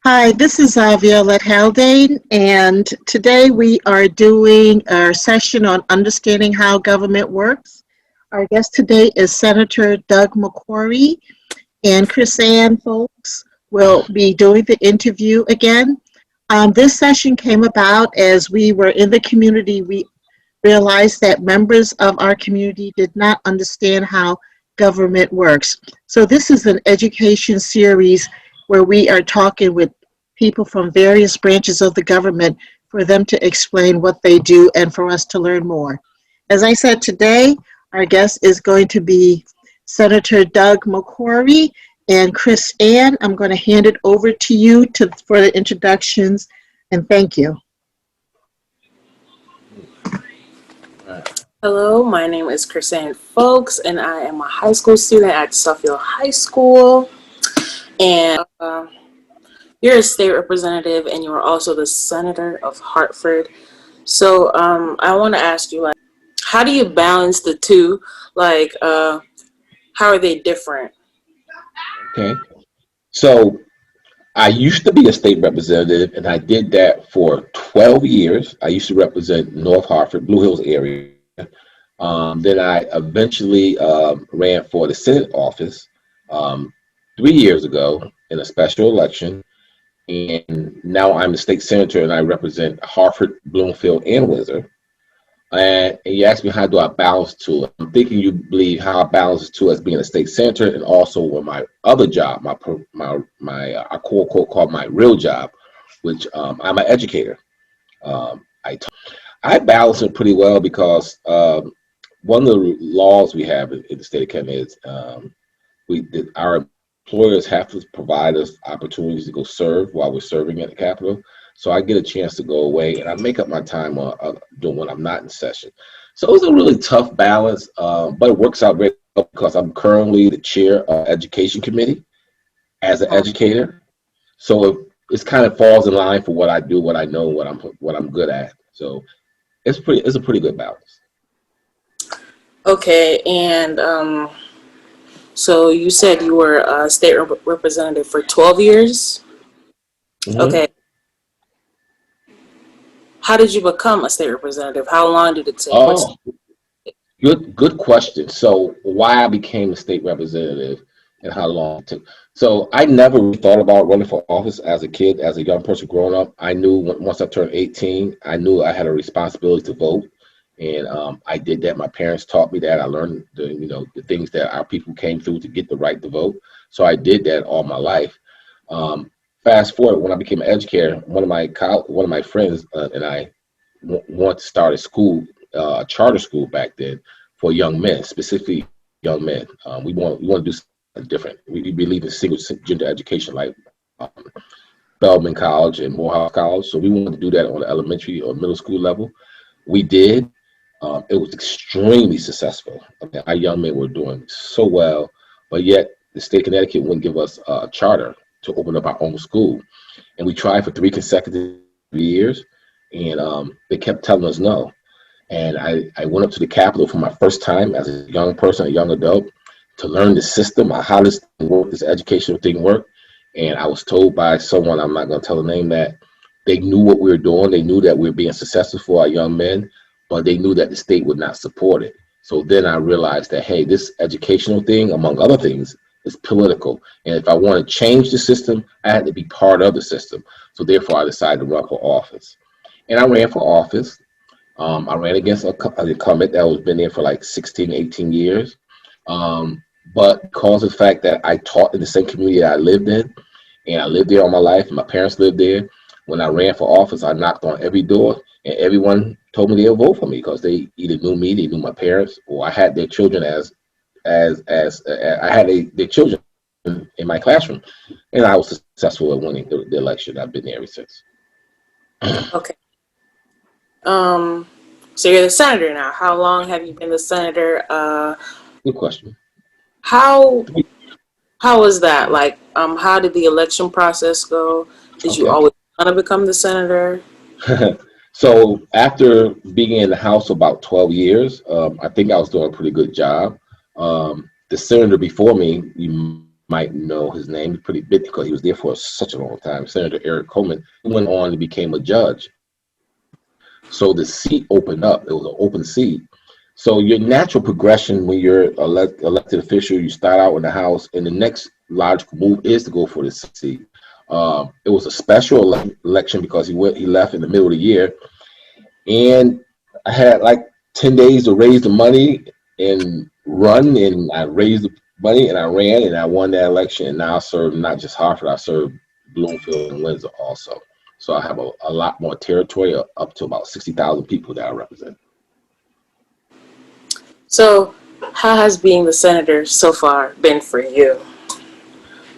Hi, this is Violette Haldane, and today we are doing our session on understanding how government works. Our guest today is Senator Doug McCrory, and Chris Ann folks will be doing the interview again. This session came about as we were in the community. We realized that members of our community did not understand how government works. So this is an education series where we are talking with people from various branches of the government for them to explain what they do and for us to learn more. As I said today, our guest is going to be Senator Doug McCrory and Chris Ann. I'm going to hand it over to you for the introductions, and thank you. Hello, my name is Chris Ann Folks, and I am a high school student at Suffield High School. And you're a state representative, and you are also the senator of Hartford. So I want to ask you, how do you balance the two? How are they different? Okay, so I used to be a state representative, and I did that for 12 years. I used to represent North Hartford, Blue Hills area. Then I eventually ran for the Senate office 3 years ago in a special election. And now I'm the state senator, and I represent Hartford, Bloomfield, and Windsor. And you asked me how do I balance the two. I'm thinking you believe how I balance the two as being a state senator, and also with my other job, my I quote called my real job, which I'm an educator. I balance it pretty well because one of the laws we have in the state of Kent is our employers have to provide us opportunities to go serve while we're serving at the Capitol. So I get a chance to go away, and I make up my time doing when I'm not in session. So it's a really tough balance, but it works out very well because I'm currently the chair of Education Committee as an educator. So it kind of falls in line for what I do, what I know, what I'm good at. So it's a pretty good balance. Okay, and so you said you were a state representative for 12 years? Mm-hmm. Okay. How did you become a state representative? How long did it take? Oh, good question. So why I became a state representative and how long it took. So I never really thought about running for office as a kid, as a young person growing up. I knew once I turned 18, I knew I had a responsibility to vote. And I did that. My parents taught me that. I learned the things that our people came through to get the right to vote. So I did that all my life. Fast forward, when I became an educator, one of my friends and I wanted to start a school, a charter school back then for young men, specifically young men. We want to do something different. We believe in single gender education, like Feldman College and Morehouse College. So we wanted to do that on the elementary or middle school level. We did. It was extremely successful. Our young men were doing so well, but yet the state of Connecticut wouldn't give us a charter to open up our own school. And we tried for 3 consecutive years, and they kept telling us no. And I went up to the Capitol for my first time as a young person, a young adult, to learn the system, how this thing worked, this educational thing worked. And I was told by someone, I'm not going to tell the name, that they knew what we were doing. They knew that we were being successful for our young men, but they knew that the state would not support it. So then I realized that, hey, this educational thing, among other things, is political. And if I want to change the system, I had to be part of the system. So therefore, I decided to run for office. And I ran for office. I ran against an incumbent that was been there for like 16, 18 years. But because of the fact that I taught in the same community that I lived in, and I lived there all my life, and my parents lived there, when I ran for office, I knocked on every door, and everyone told me they'll vote for me because they either knew me, they knew my parents, or I had their children their children in my classroom, and I was successful at winning the election. I've been there ever since. Okay. So you're the senator now. How long have you been the senator? Good question. How was that? How did the election process go? Did you always want to become the senator? So after being in the House about 12 years, I think I was doing a pretty good job. The senator before me, you might know his name. He's pretty big because he was there for such a long time. Senator Eric Coleman went on and became a judge. So the seat opened up. It was an open seat. So your natural progression when you're elected official, you start out in the House, and the next logical move is to go for the seat. It was a special election because he left in the middle of the year, and I had like 10 days to raise the money and run, and I raised the money and I ran and I won that election, and now I serve not just Hartford, I serve Bloomfield and Windsor also. So I have a lot more territory, up to about 60,000 people that I represent. So how has being the senator so far been for you?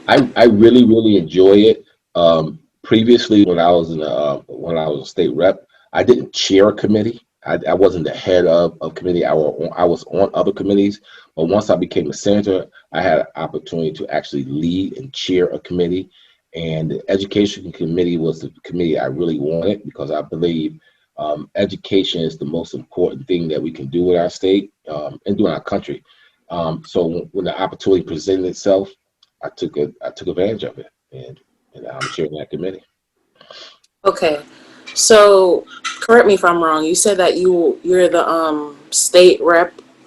I really, really enjoy it. Previously, when I was a state rep, I didn't chair a committee. I wasn't the head of committee. I was on other committees. But once I became a senator, I had an opportunity to actually lead and chair a committee. And the education committee was the committee I really wanted, because I believe education is the most important thing that we can do in our state and do in our country. So when the opportunity presented itself, I took advantage of it, and I'm chairing that committee. Okay, so correct me if I'm wrong. You said that you're the state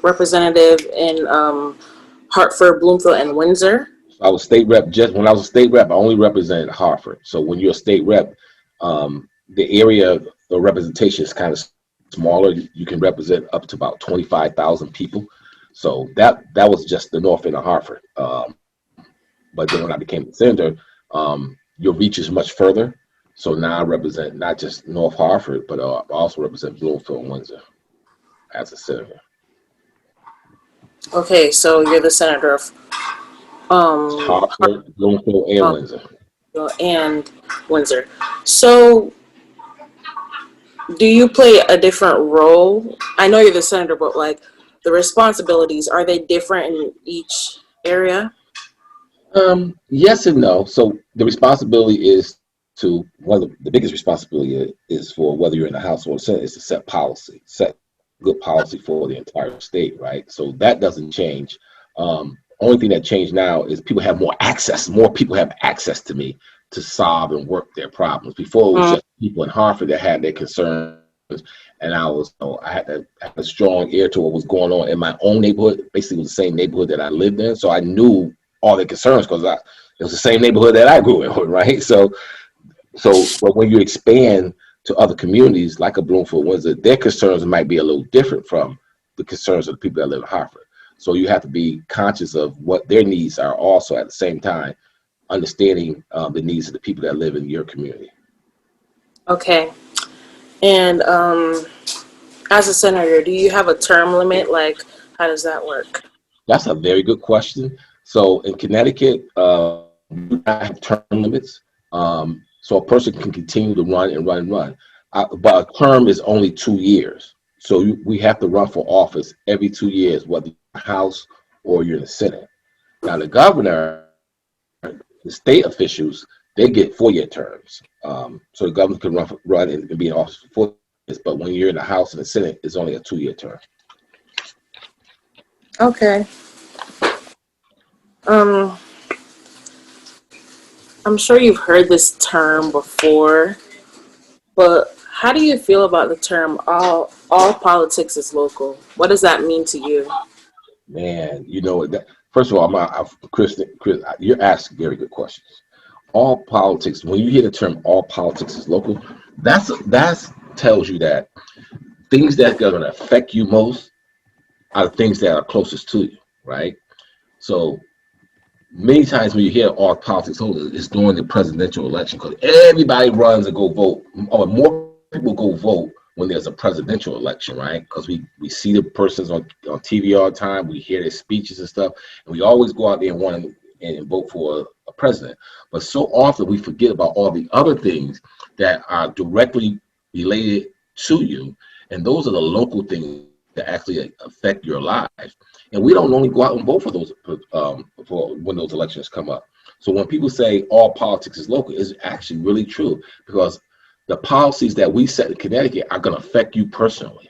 representative in Hartford, Bloomfield, and Windsor. I was state rep. Just when I was a state rep, I only represented Hartford. So when you're a state rep, the area of representation is kind of smaller. You can represent up to about 25,000 people. So that was just the north end of Hartford. But then when I became a senator, your reach is much further. So now I represent not just North Hartford, but I also represent Bloomfield and Windsor as a senator. Okay, so you're the senator of Hartford, Bloomfield, and Windsor. And Windsor. So do you play a different role? I know you're the senator, but like the responsibilities, are they different in each area? Yes and no. So the responsibility is to, one of the biggest responsibility is for, whether you're in the House or the Senate, is to set good policy for the entire state, right? So that doesn't change. Only thing that changed now is people have more access. More people have access to me to solve and work their problems. Before, it was just people in Hartford that had their concerns, and I had a strong ear to what was going on in my own neighborhood. Basically, it was the same neighborhood that I lived in, so I knew all their concerns because it was the same neighborhood that I grew in, right? But when you expand to other communities like a Bloomfield, Windsor, their concerns might be a little different from the concerns of the people that live in Hartford. So you have to be conscious of what their needs are, also at the same time understanding the needs of the people that live in your community. Okay. And as a senator, do you have a term limit? Like, how does that work? That's a very good question. So in Connecticut, we do not have term limits. So a person can continue to run and run and run. But a term is only 2 years. So we have to run for office every 2 years, whether you're in the House or you're in the Senate. Now the governor, the state officials, they get 4-year terms. So the governor can run and be in office for 4 years. But when you're in the House and the Senate, it's only a 2-year term. Okay. I'm sure you've heard this term before, but how do you feel about the term all politics is local? What does that mean to you? Man, first of all, Chris, you're asking very good questions. All politics, when you hear the term all politics is local, that tells you that things that are going to affect you most are the things that are closest to you, right? So many times when you hear all politics, it's during the presidential election, because everybody runs and go vote, or more people go vote when there's a presidential election, right? Because we see the persons on TV all the time, we hear their speeches and stuff, and we always go out there and want and vote for a president. But so often we forget about all the other things that are directly related to you, and those are the local things that actually affect your lives. And we don't only go out and vote for those for when those elections come up. So when people say all politics is local, it's actually really true, because the policies that we set in Connecticut are going to affect you personally.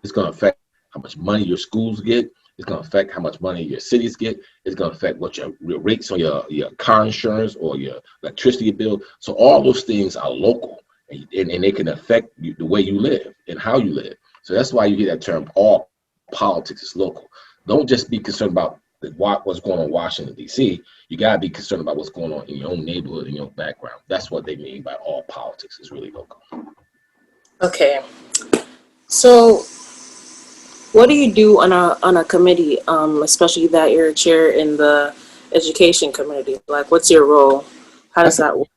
It's going to affect how much money your schools get. It's going to affect how much money your cities get. It's going to affect what your rates on your car insurance or your electricity bill. So all those things are local, and they can affect you, the way you live and how you live. So that's why you get that term, all politics is local. Don't just be concerned about what's going on in Washington, D.C. You got to be concerned about what's going on in your own neighborhood, in your background. That's what they mean by all politics is really local. Okay. So what do you do on a committee, especially that you're a chair in the education committee? Like, what's your role? How does that work?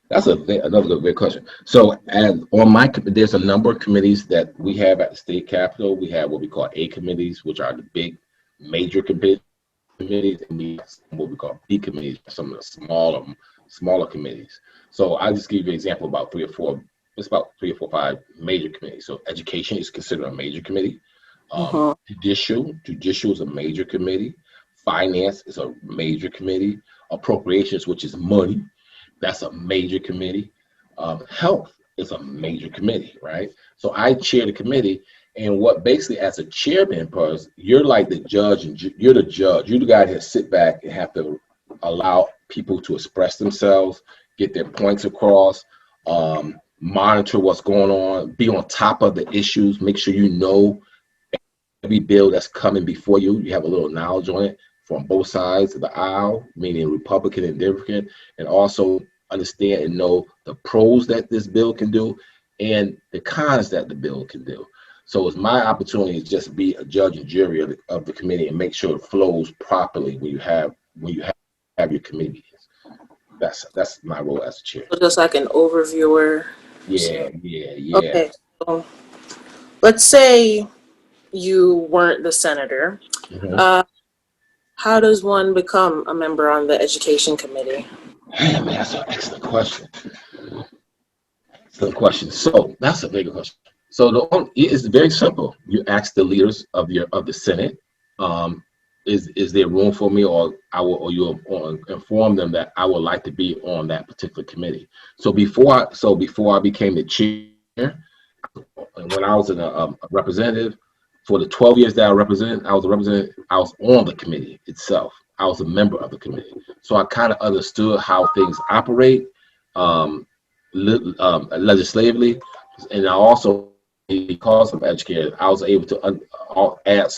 That's another great question. So, there's a number of committees that we have at the state capitol. We have what we call A committees, which are the big major committees, and we have what we call B committees, some of the smaller committees. So I'll just give you an example about three or four, 5 major committees. So education is considered a major committee. Judicial is a major committee. Finance is a major committee. Appropriations, which is money, that's a major committee. Health is a major committee, right? So I chair the committee, and what basically as a chairman, you're like the judge, and you're the judge. You're the guy that sit back and have to allow people to express themselves, get their points across, monitor what's going on, be on top of the issues, make sure you know every bill that's coming before you. You have a little knowledge on it from both sides of the aisle, meaning Republican and Democrat, and also understand and know the pros that this bill can do and the cons that the bill can do. So it's my opportunity to just be a judge and jury of the committee and make sure it flows properly when you have your committee meetings. That's my role as a chair. So just like an overviewer. Yeah. Okay. So let's say you weren't the senator. How does one become a member on the education committee? Man, that's an excellent question. So that's a big question. So it's very simple. You ask the leaders of the Senate, is there room for me, or you inform them that I would like to be on that particular committee. So before I became the chair, when I was a representative, for the 12 years that I was a representative, I was on the committee itself. I was a member of the committee. So I kind of understood how things operate legislatively. And I also, because I'm educated, I was able to add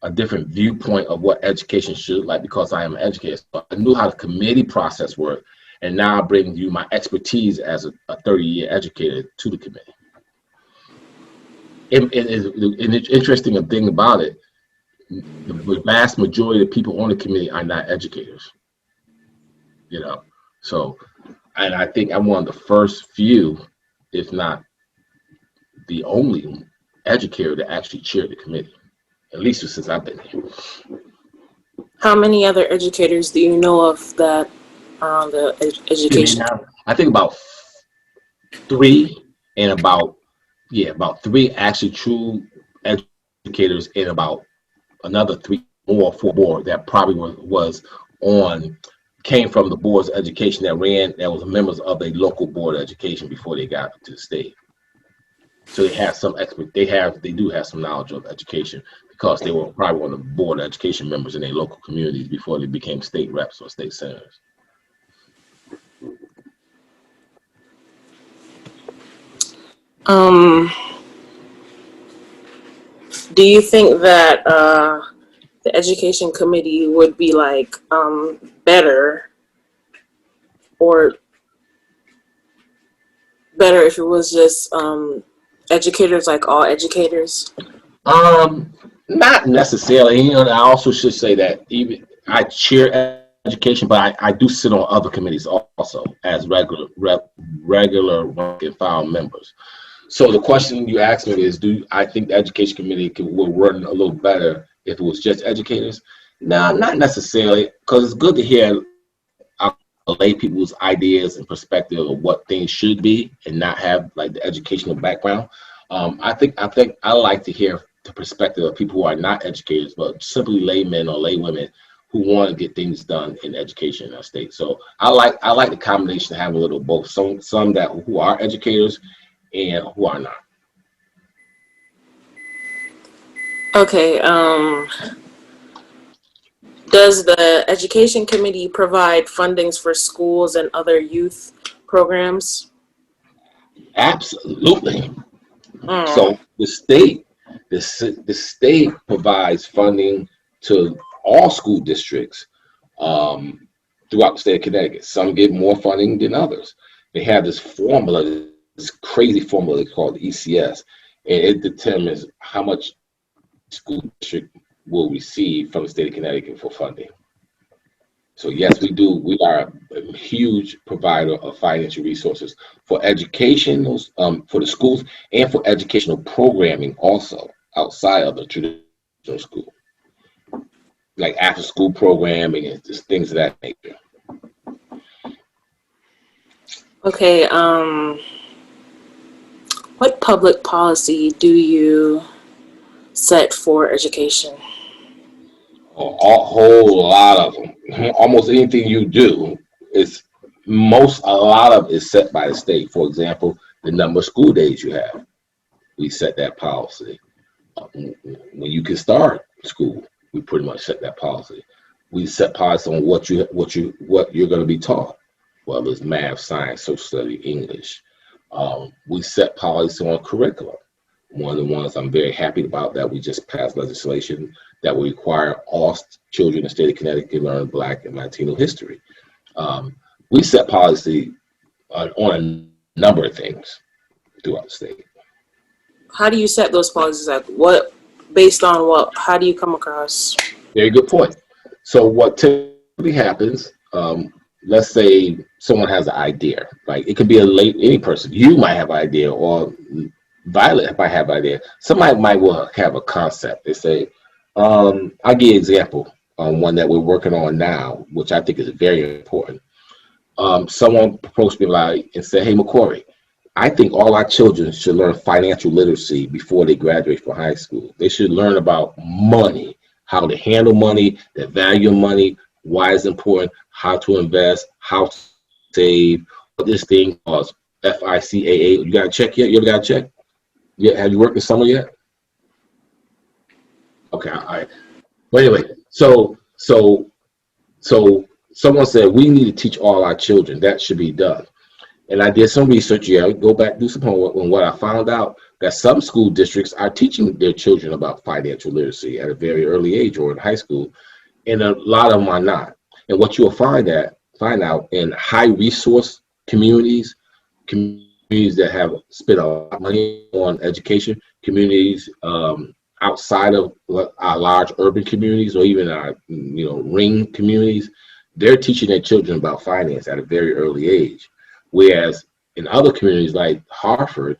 a different viewpoint of what education should like, because I am an educator. So I knew how the committee process worked. And now I bring you my expertise as a 30-year educator to the committee. And the interesting thing about it, the vast majority of the people on the committee are not educators, So, and I think I'm one of the first few, if not the only educator to actually chair the committee, at least since I've been here. How many other educators do you know of that are on the education? I think about 3, and about 3 actually true educators, and about another 3 or 4 more that probably came from the boards of education that was members of a local board of education before they got to the state. So they have some they do have some knowledge of education, because they were probably one of the board of education members in their local communities before they became state reps or state senators. Do you think that the education committee would be like better if it was just educators, like all educators? Not necessarily. I also should say that even I chair education, but I do sit on other committees also as regular rank and file members. So the question you asked me is, do I think the education committee would run a little better if it was just educators? No, not necessarily, because it's good to hear lay people's ideas and perspective of what things should be, and not have like the educational background. I think I like to hear the perspective of people who are not educators, but simply laymen or laywomen who want to get things done in education in our state. So I like the combination of having a little both. Some who are educators and who are not. Okay. Does the Education Committee provide fundings for schools and other youth programs? Absolutely. Mm. So the state provides funding to all school districts throughout the state of Connecticut. Some get more funding than others. They have this formula, this crazy formula called ECS, and it determines how much school district will receive from the state of Connecticut for funding. So yes, we do. We are a huge provider of financial resources for educational, for the schools, and for educational programming also outside of the traditional school, like after school programming and just things of that nature. Okay. What public policy do you set for education? A whole lot of them. Almost anything you do is a lot of it is set by the state. For example, the number of school days you have, we set that policy. When you can start school, we pretty much set that policy. We set policy on what you're going to be taught, whether it's math, science, social study, English. We set policy on curriculum. One of the ones I'm very happy about that we just passed legislation that will require all children in the state of Connecticut to learn Black and Latino history. We set policy on a number of things throughout the state. How do you set those policies? Like what, based on what? How do you come across? Very good point. So what typically happens, let's say someone has an idea, right? It could be any person. You might have an idea, or Violet might have an idea. Somebody might well have a concept. They say, I'll give you an example on one that we're working on now, which I think is very important. Someone approached me and said, "Hey, McCrory, I think all our children should learn financial literacy before they graduate from high school. They should learn about money, how to handle money, the value of money, why it's important, how to invest, how to save, what this thing calls FICAA. You got a check yet? You ever got a check? Yeah, have you worked this summer yet? Okay, all right. But anyway, so someone said we need to teach all our children. That should be done. And I did some research. Yeah, go back, do some homework. And what I found out that some school districts are teaching their children about financial literacy at a very early age or in high school, and a lot of them are not. And what you'll find out in high resource communities that have spent a lot of money on education, communities outside of our large urban communities or even our ring communities, they're teaching their children about finance at a very early age. Whereas in other communities like Hartford,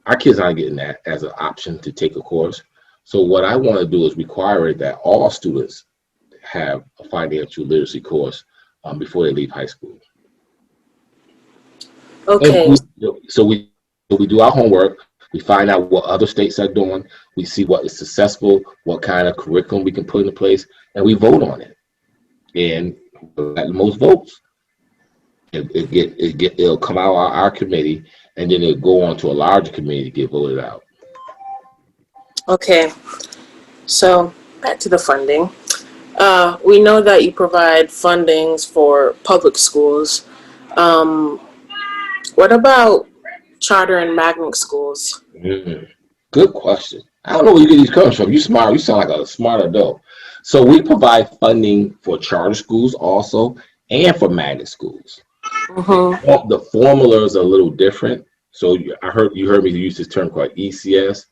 our kids aren't getting that as an option to take a course. So what I want to do is require that all students have a financial literacy course before they leave high school. Okay. So we do our homework. We find out what other states are doing. We see what is successful, what kind of curriculum we can put into place, and we vote on it. And at the most votes, it'll come out of our committee, and then it'll go on to a larger committee to get voted out. Okay. So back to the funding. We know that you provide fundings for public schools. What about charter and magnet schools? Good question. I don't know where you get these comes from. You smart. You sound like a smart adult. So we provide funding for charter schools also, and for magnet schools. Mm-hmm. The formulas are a little different. So you heard me use this term called ECS,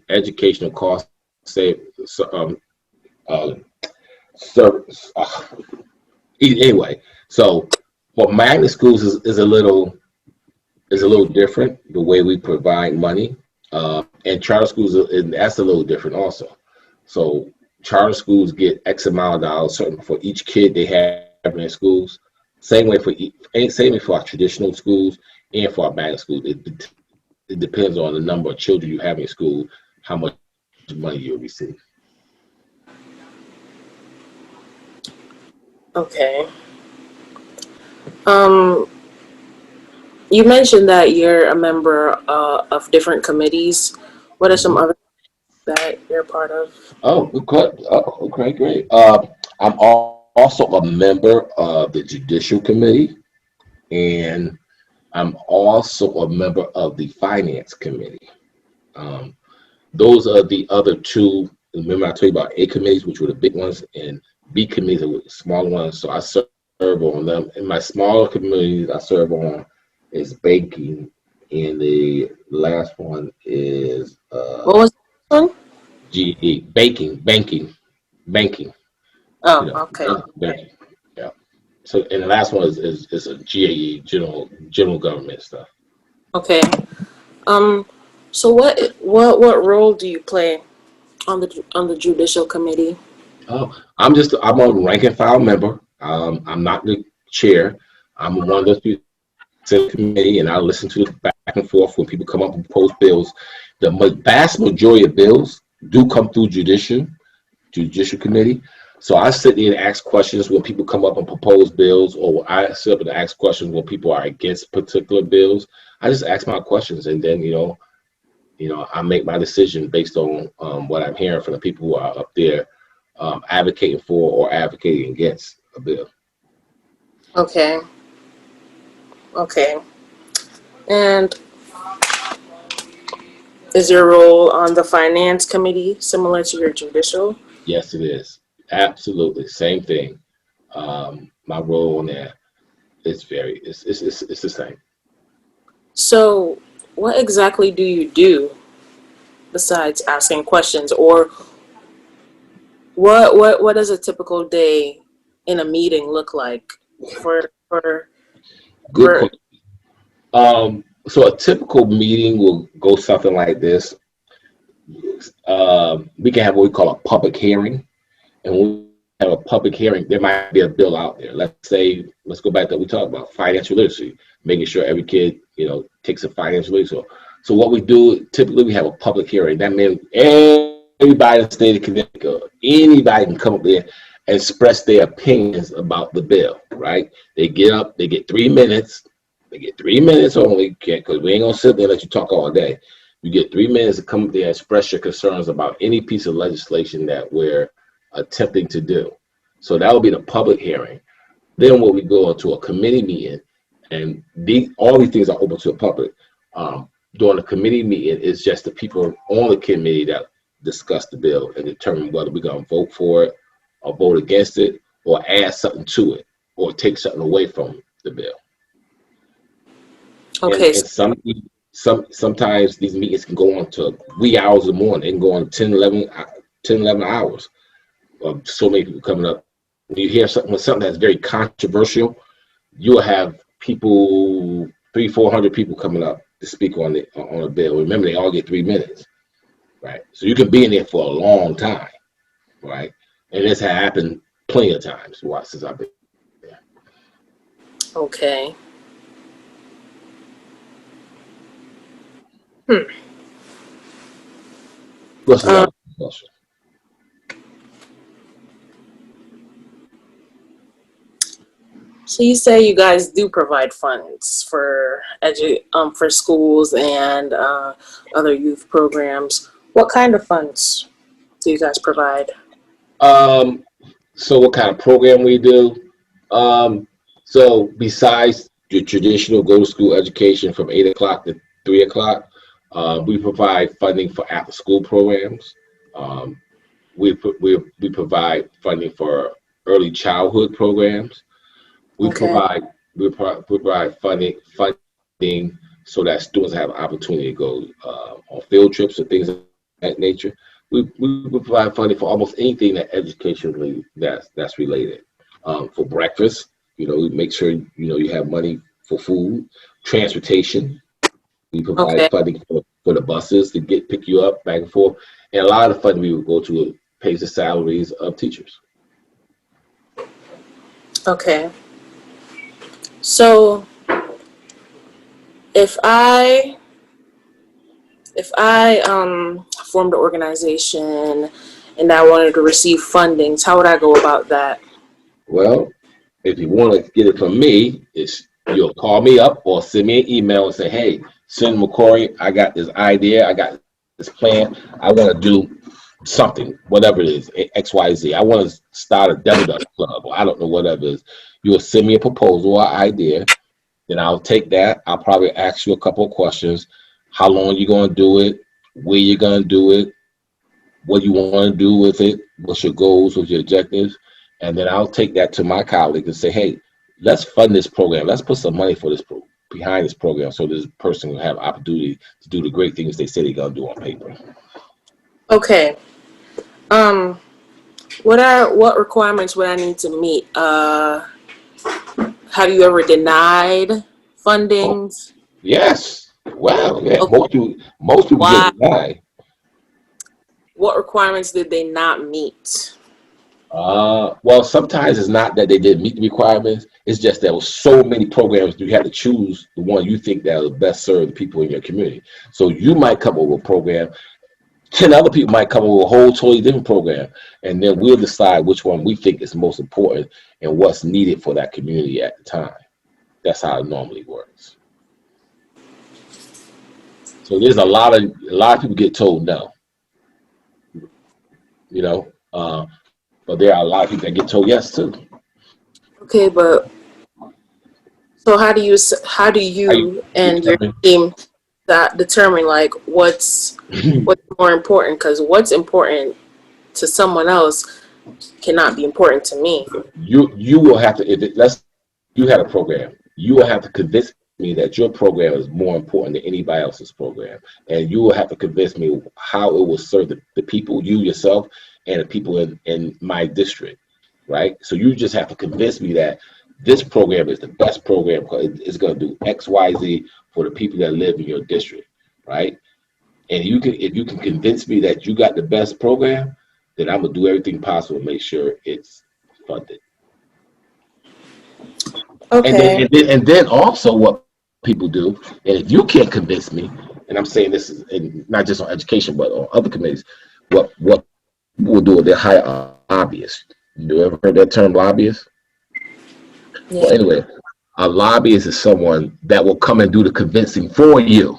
educational cost save service. Anyway, so for magnet schools is a little different the way we provide money, and charter schools that's a little different also. So charter schools get X amount of dollars certain for each kid they have in their schools. Same way for our traditional schools and for our magnet schools. It depends on the number of children you have in school, how much money you'll receive. Okay. You mentioned that you're a member of different committees. What are some other you're a part of? Oh, good. Oh, okay, great. I'm also a member of the Judicial Committee, and I'm also a member of the Finance Committee. Um, those are the other two. Remember, I told you about A committees, which were the big ones, and B committees were the smaller ones. So I serve on them. In my smaller committees, I serve on is banking, and the last one is What was the one? GE, banking. Oh, okay. Banking. Yeah. So, and the last one is a GAE, general government stuff. Okay. So what role do you play on the Judicial Committee? Oh, I'm a rank and file member. I'm not the chair. I'm one of those people in the committee, and I listen to the back and forth when people come up and propose bills. The vast majority of bills do come through Judicial Committee. So I sit there and ask questions when people come up and propose bills, or I sit up and ask questions when people are against particular bills. I just ask my questions, and then I make my decision based on what I'm hearing from the people who are up there advocating for or advocating against a bill. Okay. Okay. And is your role on the Finance Committee similar to your judicial? Yes, it is. Absolutely. Same thing. My role in there is it's the same. So what exactly do you do besides asking questions, or what does a typical day in a meeting look like for Good question. So a typical meeting will go something like this. We can have what we call a public hearing, and when we have a public hearing, there might be a bill out there. Let's go back to what we talked about, financial literacy, making sure every kid, takes a financial literacy. So what we do, typically we have a public hearing. That means everybody in the state of Connecticut, anybody can come up there and express their opinions about the bill, right? They get up, they get 3 minutes. They get 3 minutes only, because we ain't gonna sit there and let you talk all day. You get 3 minutes to come up there and express your concerns about any piece of legislation that we're attempting to do. So that will be the public hearing. Then when we go into a committee meeting, and all these things are open to the public. During the committee meeting, it's just the people on the committee that discuss the bill and determine whether we're gonna vote for it or vote against it or add something to it or take something away from the bill. okay. And sometimes these meetings can go on to wee hours of the morning. They can go on 10, 11 hours of so many people coming up. When you hear something that's very controversial, you'll have people, 300-400 people coming up to speak on a bill. Remember, they all get 3 minutes, right? So you can be in there for a long time, right? And this has happened plenty of times since I've been there. Okay. What's the other question? So you say you guys do provide funds for schools and other youth programs. What kind of funds do you guys provide? So what kind of program we do? So besides your traditional go to school education from 8 o'clock to 3 o'clock, we provide funding for after school programs. We provide funding for early childhood programs. We provide funding so that students have an opportunity to go on field trips and things of that nature. We provide funding for almost anything that educationally that's related. For breakfast, we make sure you have money for food, transportation. We provide funding for the buses to pick you up back and forth, and a lot of the funding we would go to pays the salaries of teachers. Okay. So if I formed an organization and I wanted to receive fundings, how would I go about that? Well, if you want to get it from me, you'll call me up or send me an email and say, hey, Senator McCrory, I got this idea, I got this plan, I want to do something, whatever it is, XYZ. I want to start a devil duck club, or I don't know, whatever it is. You will send me a proposal or idea, then I'll take that. I'll probably ask you a couple of questions. How long you going to do it? Where you going to do it? What you want to do with it? What's your goals? What's your objectives? And then I'll take that to my colleague and say, hey, let's fund this program. Let's put some money for this behind this program, so this person will have opportunity to do the great things they say they're going to do on paper. Okay. What requirements would I need to meet? Have you ever denied fundings? Yes. Well, yeah. Okay. Most people Why? get denied. What requirements did they not meet? Well, sometimes it's not that they didn't meet the requirements. It's just there was so many programs you had to choose the one you think that will best serve the people in your community. So you might come up with a program. 10 other people might come up with a whole totally different program, and then we'll decide which one we think is most important and what's needed for that community at the time. That's how it normally works. So there's a lot of people get told no, but there are a lot of people that get told yes too. Okay, but so how do you and your team that determine like what's more important? Because what's important to someone else cannot be important to me. You will have to, you had a program, you will have to convince me that your program is more important than anybody else's program, and you will have to convince me how it will serve the people, you yourself, and the people in my district, right? So you just have to convince me that this program is the best program because it's going to do X, Y, Z for the people that live in your district, right? And if you can convince me that you got the best program, then I'm gonna do everything possible to make sure it's funded. Okay. And then also what people do, and if you can't convince me, and I'm saying this is not just on education but on other committees, what we'll do is they hire a lobbyist. You ever heard that term, lobbyist? Yeah. Well, anyway, a lobbyist is someone that will come and do the convincing for you,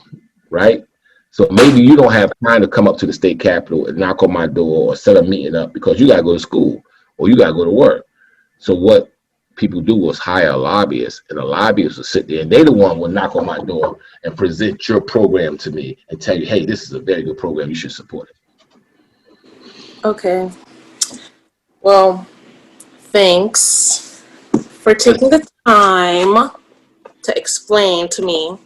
right? So maybe you don't have time to come up to the state capitol and knock on my door or set a meeting up because you got to go to school or you got to go to work. So what people do is hire a lobbyist, and a lobbyist will sit there and they the one will knock on my door and present your program to me and tell you, hey, this is a very good program. You should support it. Okay. Well, thanks for taking the time to explain to me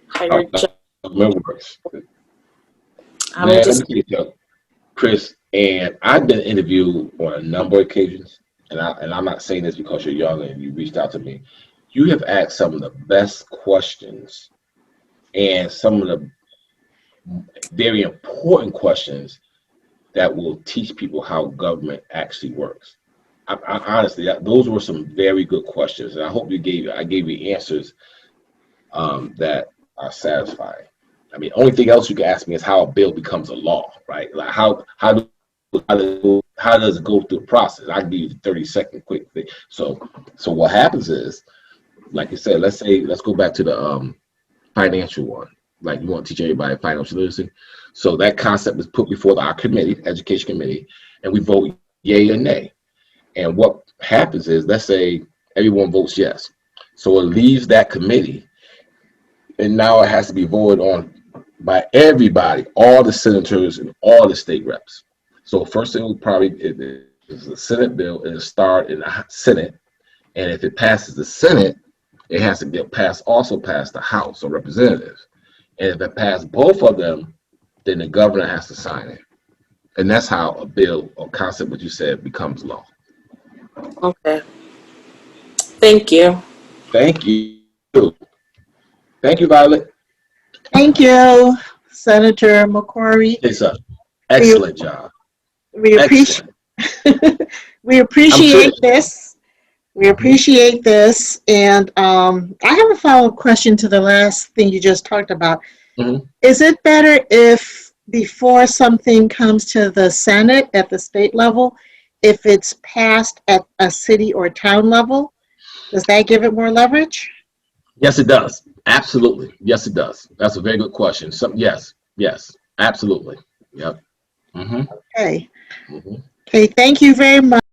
how your job works. Let me tell you, Chris, and I've been interviewed on a number of occasions, and I'm not saying this because you're young and you reached out to me. You have asked some of the best questions and some of the very important questions that will teach people how government actually works. I honestly, those were some very good questions, and I hope I gave you answers that are satisfying. I mean, only thing else you can ask me is how a bill becomes a law, right? Like how does it go through the process? I can give you the 30-second quick thing. So what happens is, like you said, let's go back to the financial one. Like you want to teach everybody financial literacy. So that concept is put before our committee, education committee, and we vote yay or nay. And what happens is, let's say everyone votes yes. So it leaves that committee, and now it has to be voted on by everybody, all the senators and all the state reps. So first thing is a Senate bill, and it start in the Senate, and if it passes the Senate, it has to get past the House of Representatives. And if it passes both of them, then the governor has to sign it. And that's how a bill or concept, what you said, becomes law. Okay. Thank you. Thank you. Thank you, Violet. Thank you, Senator McCrory. It's an excellent job. We appreciate we appreciate this. We appreciate this. And I have a follow-up question to the last thing you just talked about. Mm-hmm. Is it better if before something comes to the Senate at the state level, if it's passed at a city or town level? Does that give it more leverage? Yes, it does. Absolutely. Yes, it does. That's a very good question. Yes, absolutely. Yep. Mhm. Okay. Mhm. Okay, thank you very much.